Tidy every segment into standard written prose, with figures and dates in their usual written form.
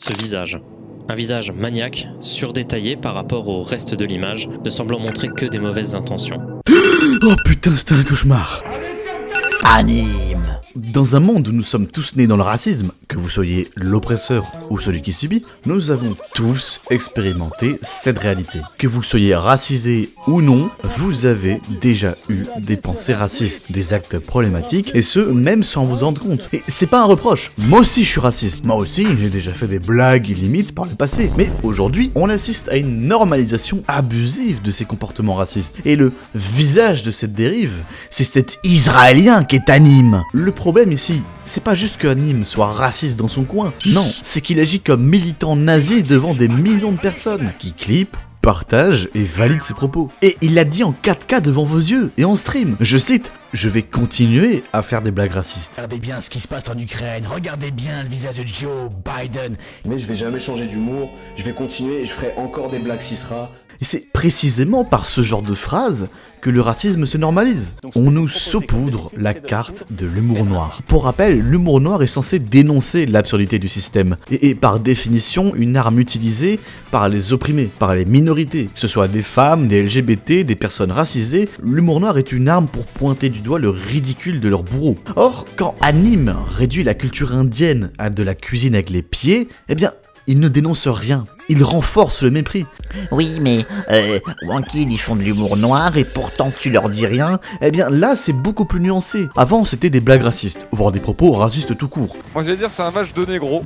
Ce visage. Un visage maniaque, surdétaillé par rapport au reste de l'image, ne semblant montrer que des mauvaises intentions. Oh putain, c'était un cauchemar. Anime. Dans un monde où nous sommes tous nés dans le racisme, que vous soyez l'oppresseur ou celui qui subit, nous avons tous expérimenté cette réalité. Que vous soyez racisé ou non, vous avez déjà eu des pensées racistes, des actes problématiques, et ce, même sans vous en rendre compte. Et c'est pas un reproche, moi aussi je suis raciste, moi aussi j'ai déjà fait des blagues limites par le passé, mais aujourd'hui, on assiste à une normalisation abusive de ces comportements racistes. Et le visage de cette dérive, c'est cet Israélien qui est Anime. Le problème ici, c'est pas juste que Anime soit raciste dans son coin, non, c'est qu'il agit comme militant nazi devant des millions de personnes qui clippent, partagent et valident ses propos. Et il l'a dit en 4K devant vos yeux et en stream. Je cite, je vais continuer à faire des blagues racistes. Regardez bien ce qui se passe en Ukraine, regardez bien le visage de Joe Biden. Mais je vais jamais changer d'humour, je vais continuer et je ferai encore des blagues cisra. Et c'est précisément par ce genre de phrase que le racisme se normalise. On nous saupoudre la carte de l'humour noir. Pour rappel, l'humour noir est censé dénoncer l'absurdité du système, et par définition une arme utilisée par les opprimés, par les minorités, que ce soit des femmes, des LGBT, des personnes racisées. L'humour noir est une arme pour pointer du doigt le ridicule de leurs bourreaux. Or, quand Anime réduit la culture indienne à de la cuisine avec les pieds, eh bien, il ne dénonce rien. Il renforce le mépris. Oui, mais Wankill, ils font de l'humour noir et pourtant tu leur dis rien. Eh bien là, c'est beaucoup plus nuancé. Avant, c'était des blagues racistes, voire des propos racistes tout court. Moi j'allais dire c'est un match de négro.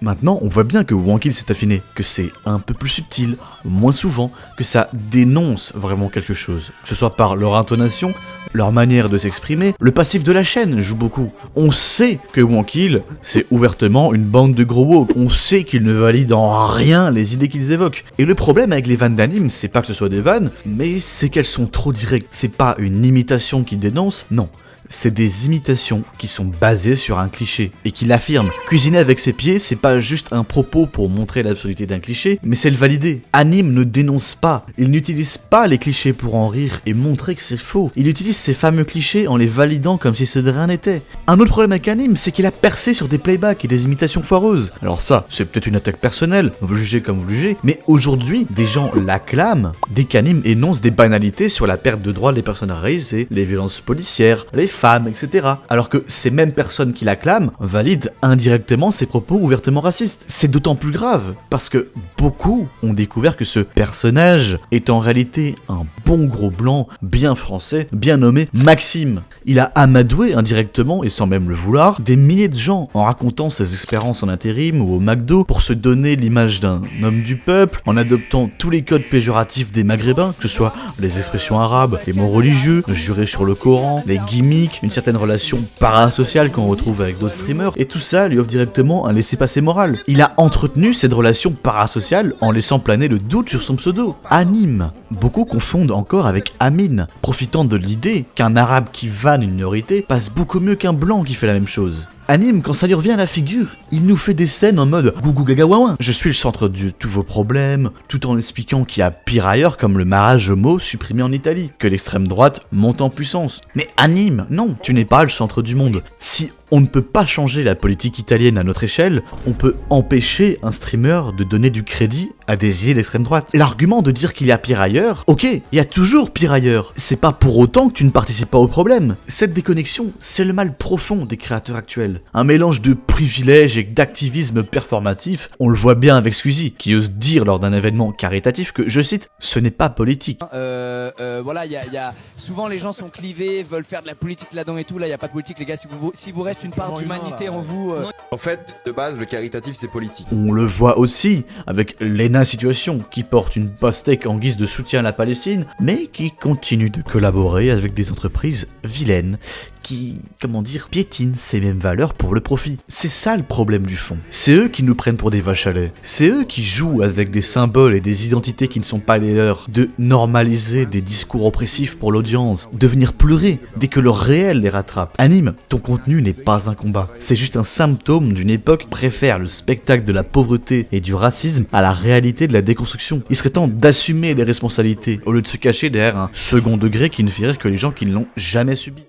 Maintenant, on voit bien que Wankill s'est affiné, que c'est un peu plus subtil, moins souvent, que ça dénonce vraiment quelque chose. Que ce soit par leur intonation, leur manière de s'exprimer, le passif de la chaîne joue beaucoup. On sait que Wankill, c'est ouvertement une bande de gros woke. On sait qu'ils ne valident en rien les idées qu'ils évoquent. Et le problème avec les vannes d'Anime, c'est pas que ce soit des vannes, mais c'est qu'elles sont trop directes. C'est pas une imitation qui dénonce, non. C'est des imitations qui sont basées sur un cliché et qui l'affirment. Cuisiner avec ses pieds, c'est pas juste un propos pour montrer l'absurdité d'un cliché, mais c'est le valider. Anime ne dénonce pas, il n'utilise pas les clichés pour en rire et montrer que c'est faux. Il utilise ces fameux clichés en les validant comme si ce de rien n'était. Un autre problème avec Anime, c'est qu'il a percé sur des playbacks et des imitations foireuses. Alors ça, c'est peut-être une attaque personnelle, vous jugez comme vous le jugez, mais aujourd'hui, des gens l'acclament dès qu'Anime énonce des banalités sur la perte de droits des personnes racisées, les violences policières, les femmes, etc. Alors que ces mêmes personnes qui l'acclament valident indirectement ses propos ouvertement racistes. C'est d'autant plus grave, parce que beaucoup ont découvert que ce personnage est en réalité un bon gros blanc, bien français, bien nommé Maxime. Il a amadoué indirectement, et sans même le vouloir, des milliers de gens en racontant ses expériences en intérim ou au McDo pour se donner l'image d'un homme du peuple, en adoptant tous les codes péjoratifs des maghrébins, que ce soit les expressions arabes, les mots religieux, le juré sur le Coran, les gimmicks, une certaine relation parasociale qu'on retrouve avec d'autres streamers, et tout ça lui offre directement un laissez-passer moral. Il a entretenu cette relation parasociale en laissant planer le doute sur son pseudo. Anime. Beaucoup confondent encore avec Amine, profitant de l'idée qu'un arabe qui vanne une minorité passe beaucoup mieux qu'un blanc qui fait la même chose. Anime, quand ça lui revient à la figure, il nous fait des scènes en mode gougou gaga ouin. Je suis le centre de tous vos problèmes, tout en expliquant qu'il y a pire ailleurs comme le mariage homo supprimé en Italie, que l'extrême droite monte en puissance. Mais Anime, non, tu n'es pas le centre du monde. Si on ne peut pas changer la politique italienne à notre échelle, on peut empêcher un streamer de donner du crédit à des idées d'extrême droite. L'argument de dire qu'il y a pire ailleurs, ok, il y a toujours pire ailleurs. C'est pas pour autant que tu ne participes pas au problème. Cette déconnexion, c'est le mal profond des créateurs actuels. Un mélange de privilèges et d'activisme performatif, on le voit bien avec Squeezie, qui ose dire lors d'un événement caritatif que, je cite, ce n'est pas politique. Voilà, souvent les gens sont clivés, veulent faire de la politique là-dedans et tout. Là, il n'y a pas de politique, les gars. Si vous reste une part d'humanité en vous. En fait, de base, le caritatif c'est politique. On le voit aussi avec Lena Situation, qui porte une pastèque en guise de soutien à la Palestine, mais qui continue de collaborer avec des entreprises vilaines, qui, piétinent ces mêmes valeurs pour le profit. C'est ça le problème du fond. C'est eux qui nous prennent pour des vaches à lait. C'est eux qui jouent avec des symboles et des identités qui ne sont pas les leurs, de normaliser des discours oppressifs pour l'audience, de venir pleurer dès que le réel les rattrape. Anime, ton contenu n'est pas un combat. C'est juste un symptôme d'une époque qui préfère le spectacle de la pauvreté et du racisme à la réalité de la déconstruction. Il serait temps d'assumer les responsabilités, au lieu de se cacher derrière un second degré qui ne fait rire que les gens qui ne l'ont jamais subi.